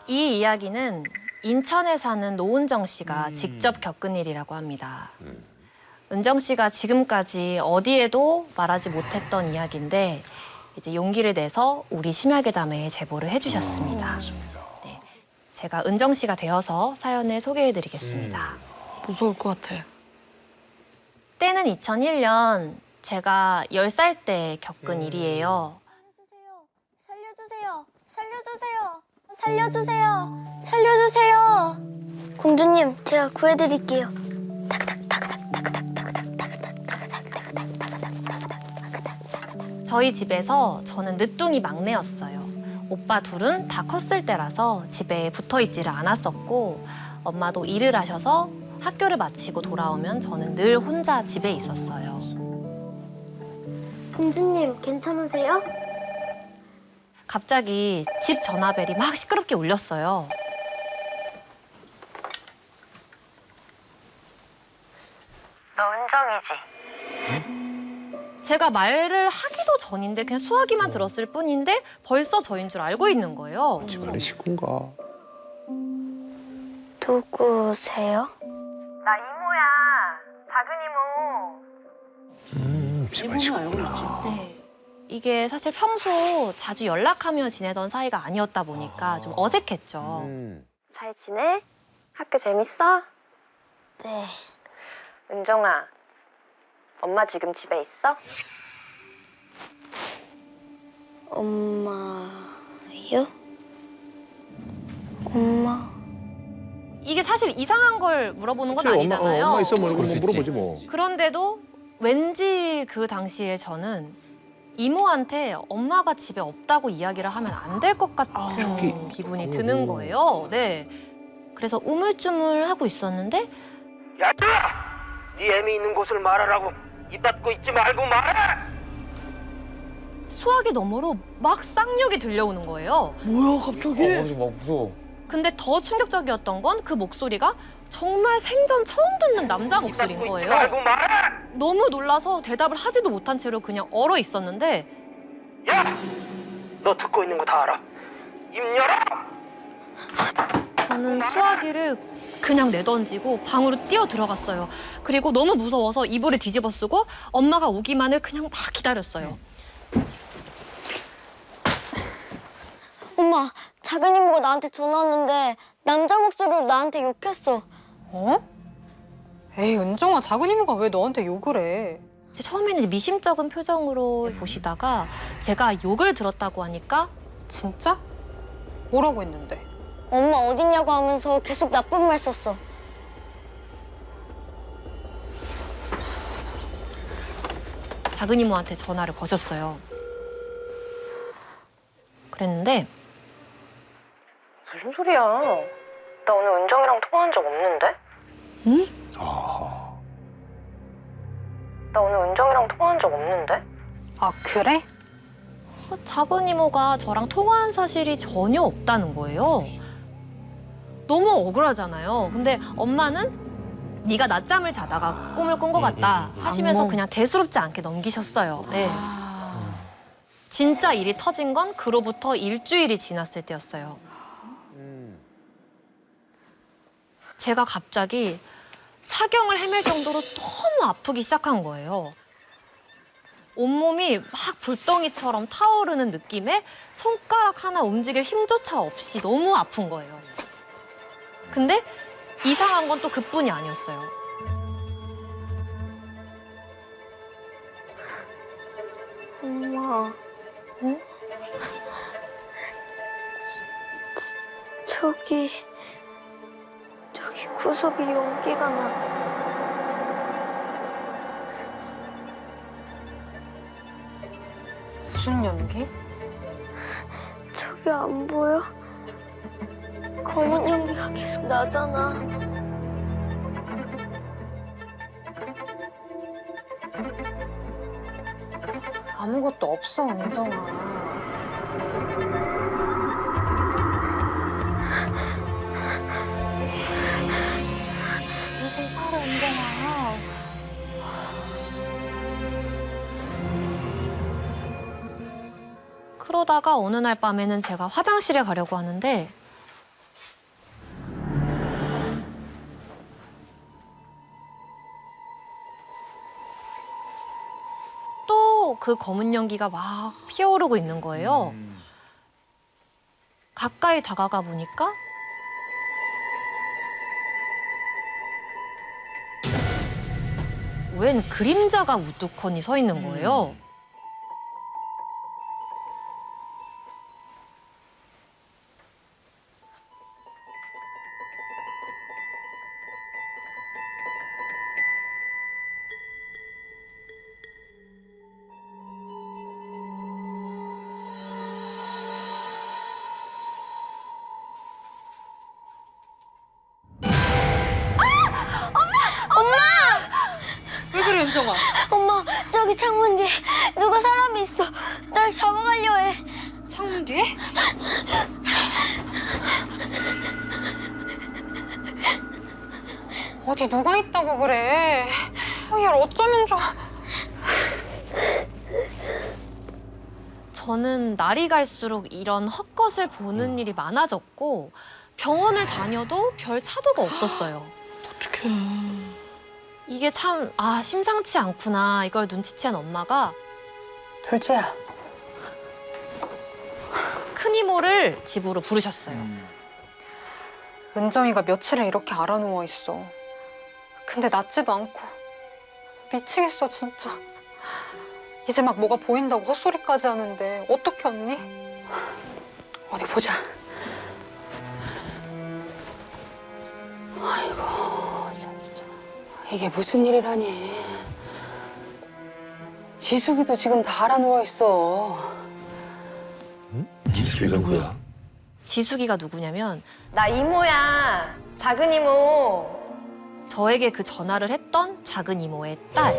이 이야기는 인천에 사는 노은정 씨가 직접 겪은 일이라고 합니다. 은정 씨가 지금까지 어디에도 말하지 못했던 이야기인데 이제 용기를 내서 우리 심야괴담에 제보를 해주셨습니다. 네, 제가 은정 씨가 되어서 사연을 소개해드리겠습니다. 무서울 것 같아. 때는 2001년 제가 10살 때 겪은 일이에요. 살려주세요. 살려주세요. 살려주세요. 살려주세요. 공주님, 제가 구해드릴게요. 저희 집에서 저는 늦둥이 막내였어요. 오빠 둘은 다 컸을 때라서 집에 붙어있지를 않았었고 엄마도 일을 하셔서 학교를 마치고 돌아오면 저는 늘 혼자 집에 있었어요. 공주님, 괜찮으세요? 갑자기 집 전화벨이 막 시끄럽게 울렸어요. 너 은정이지? 제가 말을 하기도 전인데 그냥 수화기만 들었을 뿐인데 벌써 저인 줄 알고 있는 거예요. 집안의 식구인가? 누구세요? 나 이모야. 작은 이모. 집안 식구구나. 네. 이게 사실 평소 자주 연락하며 지내던 사이가 아니었다 보니까 좀 어색했죠. 잘 지내? 학교 재밌어? 네. 은정아, 엄마 지금 집에 있어? 엄마요? 엄마. 이게 사실 이상한 걸 물어보는 건 그치, 아니잖아요. 엄마 있어 뭐 이거 그럴 수 물어보지 있지. 뭐. 그런데도 왠지 그 당시에 저는 이모한테 엄마가 집에 없다고 이야기를 하면 안 될 것 같은 저기, 기분이 드는 거예요. 네. 그래서 우물쭈물하고 있었는데 야! 네 애미 있는 곳을 말하라고. 입 닫고 있지 말고 말해! 수화기 너머로 막 쌍욕이 들려오는 거예요. 뭐야, 갑자기? 막 무서워. 근데 더 충격적이었던 건 그 목소리가 정말 생전 처음 듣는 남자 목소리인 닫고 있지 거예요. 말고 말해! 너무 놀라서 대답을 하지도 못한 채로 그냥 얼어 있었는데 야! 너 듣고 있는 거 다 알아. 입 열어! 저는 수화기를 그냥 내던지고 방으로 뛰어 들어갔어요. 그리고 너무 무서워서 이불을 뒤집어 쓰고 엄마가 오기만을 그냥 막 기다렸어요. 엄마, 작은 이모가 나한테 전화 왔는데 남자 목소리로 나한테 욕했어. 어? 에이, 은정아, 작은 이모가 왜 너한테 욕을 해? 이제 처음에는 이제 미심쩍은 표정으로 보시다가 제가 욕을 들었다고 하니까 진짜? 뭐라고 했는데? 엄마 어딨냐고 하면서 계속 나쁜 말 썼어. 작은 이모한테 전화를 거셨어요. 그랬는데 무슨 소리야? 나 오늘 은정이랑 통화한 적 없는데? 아하. 나 오늘 은정이랑 통화한 적 없는데? 아, 그래? 작은 이모가 저랑 통화한 사실이 전혀 없다는 거예요. 너무 억울하잖아요. 근데 엄마는 네가 낮잠을 자다가 꿈을 꾼 것 같다 하시면서 그냥 대수롭지 않게 넘기셨어요. 네. 진짜 일이 터진 건 그로부터 일주일이 지났을 때였어요. 제가 갑자기 사경을 헤맬 정도로 너무 아프기 시작한 거예요. 온몸이 막 불덩이처럼 타오르는 느낌에 손가락 하나 움직일 힘조차 없이 너무 아픈 거예요. 근데 이상한 건 또 그뿐이 아니었어요. 엄마. 응? 저기 구석에 연기가 나. 무슨 연기? 저기 안 보여? 검은 연기가 계속 나잖아. 아무것도 없어, 은정아. 정신 차려, 은정아. 그러다가 어느 날 밤에는 제가 화장실에 가려고 하는데 계속 그 검은 연기가 막 피어오르고 있는 거예요. 가까이 다가가 보니까 웬 그림자가 우두커니 서 있는 거예요. 왜 그래 은정아? 엄마, 저기 창문 뒤에 누가 사람이 있어. 날 잡아가려 해. 창문 뒤에? 어디 누가 있다고 그래? 얘 어쩌면 좋아. 저는 날이 갈수록 이런 헛것을 보는 일이 많아졌고 병원을 다녀도 별 차도가 없었어요. 어떡해. 이게 참 심상치 않구나 이걸 눈치챈 엄마가 둘째야. 큰 이모를 집으로 부르셨어요. 은정이가 며칠을 이렇게 알아 누워 있어. 근데 낫지도 않고 미치겠어 진짜. 이제 막 뭐가 보인다고 헛소리까지 하는데 어떻게 언니? 어디 보자. 아이고, 참 진짜. 이게 무슨 일이라니. 지숙이도 지금 다 알아 누워 있어. 지수가 뭐야? 지숙이가 누구냐면 나 이모야. 작은 이모. 저에게 그 전화를 했던 작은 이모의 딸.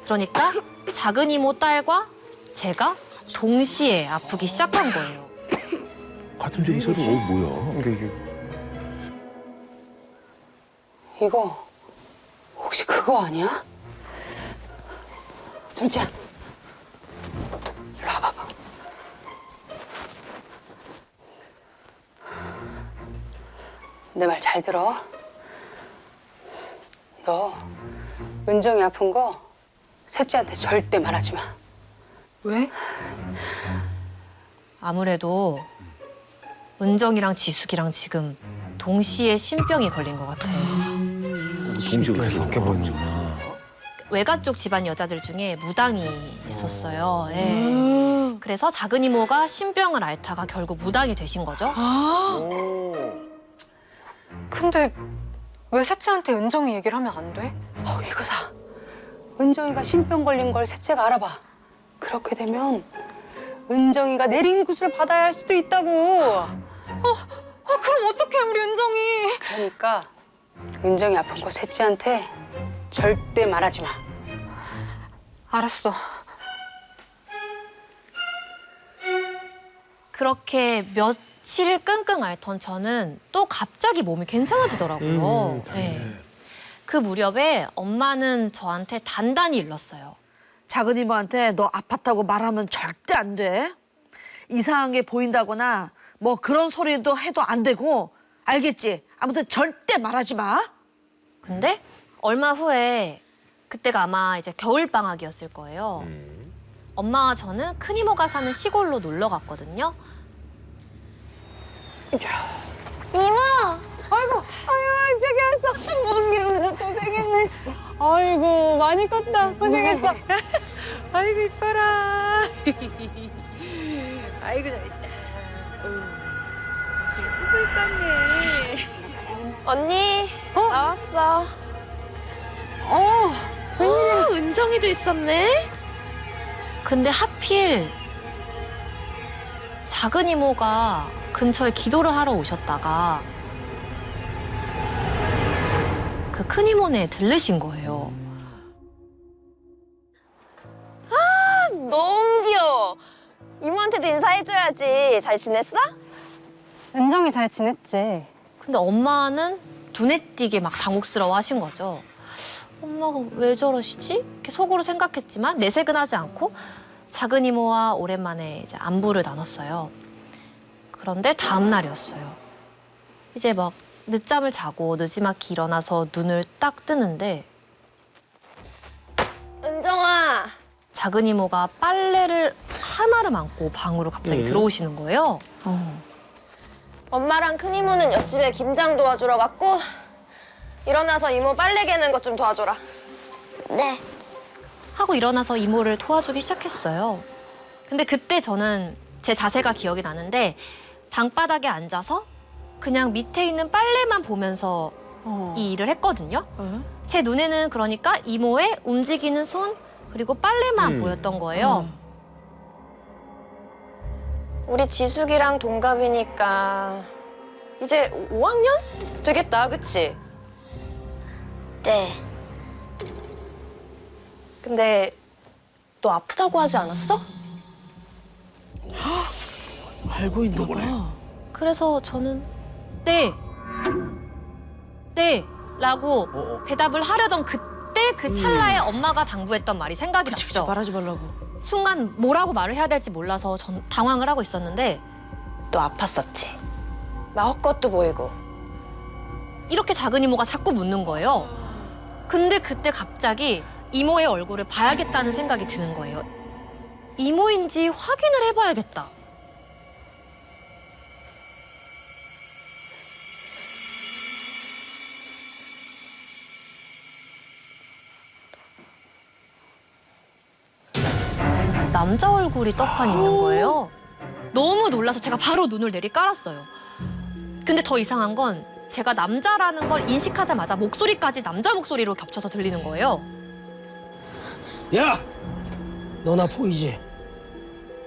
그러니까 작은 이모 딸과 제가 동시에 아프기 시작한 거예요. 같은 증세로 뭐야? 이거 혹시 그거 아니야? 둘째야. 일로 와봐봐. 내 말 잘 들어. 너 은정이 아픈 거 셋째한테 절대 말하지 마. 왜? 아무래도 은정이랑 지숙이랑 지금 동시에 신병이 걸린 것 같아요. 동시에 바뀌어버리는구나. 외가 쪽 집안 여자들 중에 무당이 있었어요. 예. 그래서 작은 이모가 신병을 앓다가 결국 무당이 되신 거죠. 근데 왜 셋째한테 은정이 얘기를 하면 안 돼? 이거사. 은정이가 신병 걸린 걸 셋째가 알아봐. 그렇게 되면 은정이가 내린 구슬을 받아야 할 수도 있다고. 그럼 어떡해 우리 은정이? 그러니까 은정이 아픈 거 셋째한테 절대 말하지 마. 알았어. 그렇게 며칠을 끙끙 앓던 저는 또 갑자기 몸이 괜찮아지더라고요. 네. 그 무렵에 엄마는 저한테 단단히 일렀어요. 작은 이모한테 너 아팠다고 말하면 절대 안 돼. 이상한 게 보인다거나 뭐 그런 소리도 해도 안 되고 알겠지? 아무튼 절대 말하지 마. 근데 얼마 후에 그때가 아마 이제 겨울 방학이었을 거예요. 엄마와 저는 큰 이모가 사는 시골로 놀러 갔거든요. 이모! 저기 왔어. 먼 길 오느라 고생했네. 아이고 많이 컸다. 고생했어. 아이고 이뻐라. 아이고 잘했다. 예쁘고 이뻤네. 언니. 나왔어. 은정이도 있었네. 근데 하필 작은 이모가 근처에 기도를 하러 오셨다가 그 큰 이모네 들르신 거예요. 너무 귀여워. 이모한테도 인사해줘야지. 잘 지냈어? 은정이 잘 지냈지? 근데 엄마는 눈에 띄게 막 당혹스러워 하신 거죠. 엄마가 왜 저러시지? 이렇게 속으로 생각했지만 내색은 하지 않고 작은 이모와 오랜만에 이제 안부를 나눴어요. 그런데 다음 날이었어요. 이제 막 늦잠을 자고 느지막이 일어나서 눈을 딱 뜨는데 은정아. 작은 이모가 빨래를 하나를 안고 방으로 갑자기 들어오시는 거예요. 엄마랑 큰 이모는 옆집에 김장 도와주러 갔고 일어나서 이모 빨래 개는 것 좀 도와줘라. 네. 하고 일어나서 이모를 도와주기 시작했어요. 근데 그때 저는 제 자세가 기억이 나는데 방바닥에 앉아서 그냥 밑에 있는 빨래만 보면서 이 일을 했거든요. 제 눈에는 그러니까 이모의 움직이는 손 그리고 빨래만 보였던 거예요. 우리 지숙이랑 동갑이니까 이제 5학년? 되겠다, 그치? 네. 근데 너 아프다고 하지 않았어? 알고 있나 봐. 그래서 저는 네, 네 라고 대답을 하려던 그때 그 찰나에 엄마가 당부했던 말이 생각이 그치, 났죠. 말하지 말라고. 순간 뭐라고 말을 해야 될지 몰라서 전 당황을 하고 있었는데 너 아팠었지? 막 헛것도 보이고. 이렇게 작은 이모가 자꾸 묻는 거예요. 근데 그때 갑자기 이모의 얼굴을 봐야겠다는 생각이 드는 거예요. 이모인지 확인을 해봐야겠다. 남자 얼굴이 떡하니 있는 거예요. 너무 놀라서 제가 바로 눈을 내리깔았어요. 근데 더 이상한 건 제가 남자라는 걸 인식하자마자 목소리까지 남자 목소리로 겹쳐서 들리는 거예요. 야! 너 나 보이지?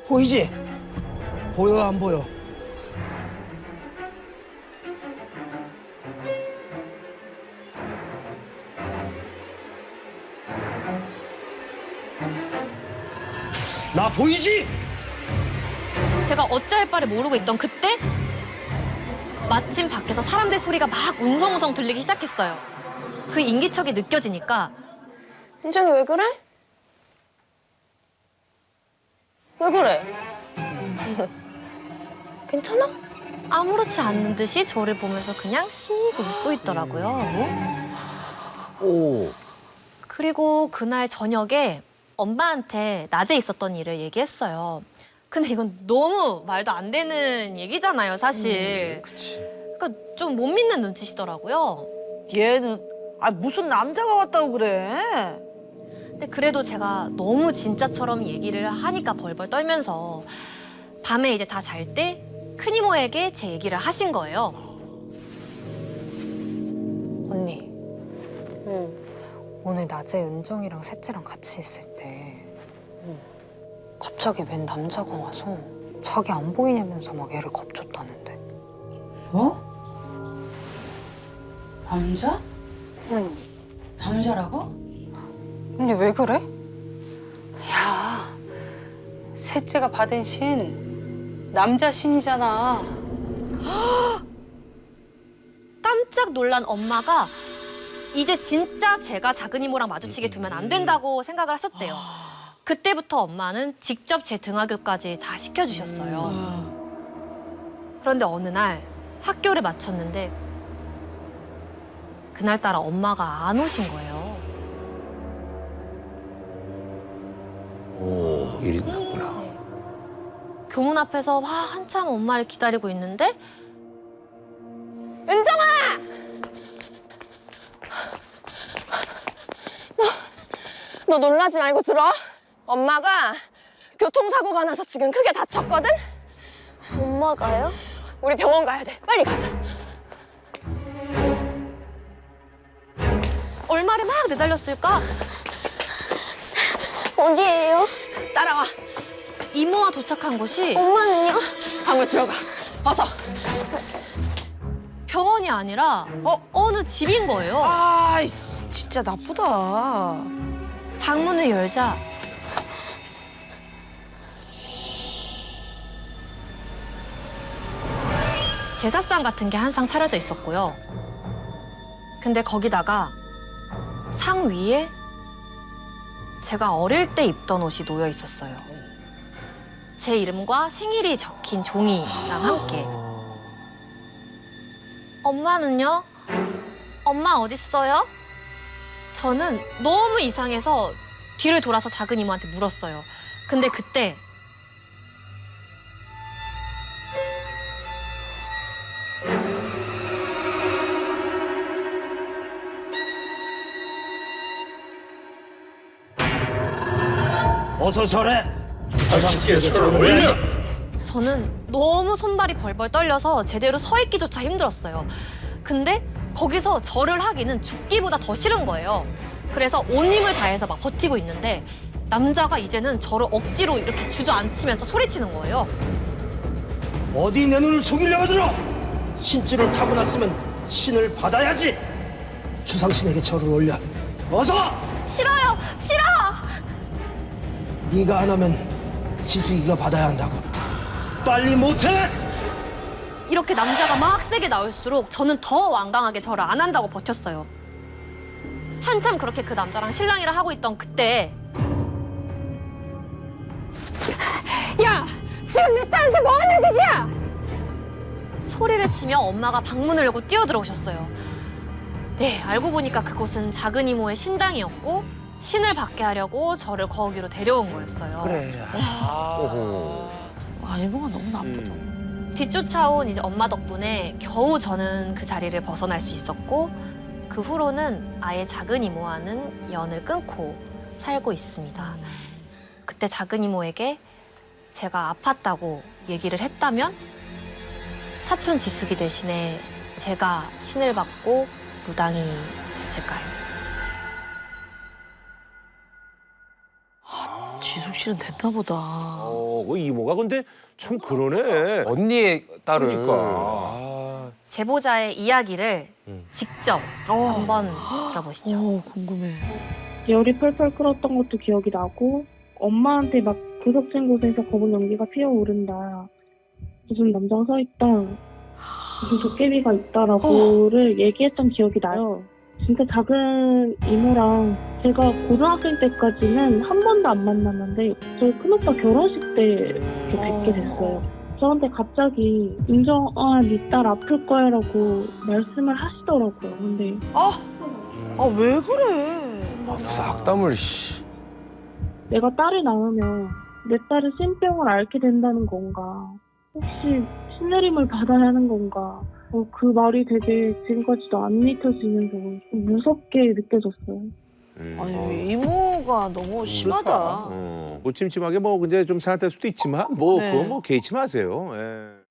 보이지? 보여 안 보여? 나 보이지? 제가 어찌할 바를 모르고 있던 그때 마침 밖에서 사람들 소리가 막 웅성웅성 들리기 시작했어요. 그 인기척이 느껴지니까 은정이 왜 그래? 왜 그래? 괜찮아? 아무렇지 않은 듯이 저를 보면서 그냥 씩 웃고 있더라고요. 오. 그리고 그날 저녁에 엄마한테 낮에 있었던 일을 얘기했어요. 근데 이건 너무 말도 안 되는 얘기잖아요, 사실. 그러니까 좀 못 믿는 눈치시더라고요. 얘는 무슨 남자가 왔다고 그래? 근데 그래도 제가 너무 진짜처럼 얘기를 하니까 벌벌 떨면서 밤에 이제 다 잘 때 큰이모에게 제 얘기를 하신 거예요. 언니. 오늘 낮에 은정이랑 셋째랑 같이 있을 때 갑자기 웬 남자가 와서 자기 안 보이냐면서 막 애를 겁줬다는데. 뭐? 남자? 응. 남자라고? 언니 왜 그래? 야, 셋째가 받은 신 남자 신이잖아. 깜짝 놀란 엄마가 이제 진짜 제가 작은 이모랑 마주치게 두면 안 된다고 생각을 하셨대요. 그때부터 엄마는 직접 제 등하교까지 다 시켜주셨어요. 그런데 어느 날 학교를 마쳤는데 그날따라 엄마가 안 오신 거예요. 오, 일이 났구나. 교문 앞에서 한참 엄마를 기다리고 있는데 은정아! 너 놀라지 말고 들어. 엄마가 교통사고가 나서 지금 크게 다쳤거든? 엄마가요? 우리 병원 가야 돼. 빨리 가자. 얼마를 막 내달렸을까? 어디예요? 따라와. 이모와 도착한 곳이 엄마는요? 방으로 들어가. 어서. 병원이 아니라 어느 집인 거예요. 아이씨, 진짜 나쁘다. 방문을 열자 제사상 같은 게 한 상 차려져 있었고요. 근데 거기다가 상 위에 제가 어릴 때 입던 옷이 놓여 있었어요. 제 이름과 생일이 적힌 종이랑 함께. 엄마는요? 엄마 어딨어요? 저는 너무 이상해서 뒤를 돌아서 작은 이모한테 물었어요. 근데 그때 어서 절해. 조상씨에게 절을 올려야지. 저는 너무 손발이 벌벌 떨려서 제대로 서 있기조차 힘들었어요. 근데 거기서 절을 하기는 죽기보다 더 싫은 거예요. 그래서 온 힘을 다해서 막 버티고 있는데 남자가 이제는 저를 억지로 이렇게 주저앉히면서 소리치는 거예요. 어디 내 눈을 속이려고 들어? 신줄을 타고났으면 신을 받아야지. 조상신에게 절을 올려. 어서! 싫어요! 싫어! 네가 안 하면 지숙이가 받아야 한다고. 빨리 못해! 이렇게 남자가 막 세게 나올수록 저는 더 완강하게 절을 안 한다고 버텼어요. 한참 그렇게 그 남자랑 실랑이를 하고 있던 그때 야, 지금 내 딸한테 뭐 하는 짓이야? 소리를 치며 엄마가 방문을 열고 뛰어들어오셨어요. 네, 알고 보니까 그곳은 작은 이모의 신당이었고 신을 받게 하려고 저를 거기로 데려온 거였어요. 그래. 아, 이모가 너무 나쁘다. 뒤쫓아온 이제 엄마 덕분에 겨우 저는 그 자리를 벗어날 수 있었고 그 후로는 아예 작은 이모와는 연을 끊고 살고 있습니다. 그때 작은 이모에게 제가 아팠다고 얘기를 했다면 사촌 지숙이 대신에 제가 신을 받고 무당이 됐을까요? 지숙 씨는 됐나 보다. 그 이모가 근데 참 그러네. 언니의 딸을. 그러니까. 제보자의 이야기를 직접 한번 들어보시죠. 궁금해. 열이 펄펄 끓었던 것도 기억이 나고 엄마한테 막 구석진 곳에서 검은 연기가 피어오른다. 무슨 남자가 서있다. 무슨 도깨비가 있다라고를 얘기했던 기억이 나요. 진짜 작은 이모랑 제가 고등학생 때까지는 한 번도 안 만났는데 저희 큰오빠 결혼식 때 이렇게 뵙게 됐어요. 저한테 갑자기 은정아 네 딸 아플 거야 라고 말씀을 하시더라고요. 근데 왜 그래? 무슨 악담을 씨. 내가 딸을 낳으면 내 딸은 신병을 앓게 된다는 건가? 혹시 신내림을 받아야 하는 건가? 그 말이 되게 지금까지도 안 잊혀지면서 좀 무섭게 느껴졌어요. 아니, 이모가 너무 심하다. 뭐 찜찜하게 뭐 근데 좀 생각될 수도 있지만 뭐 네. 그거 뭐 개의치 마세요. 예.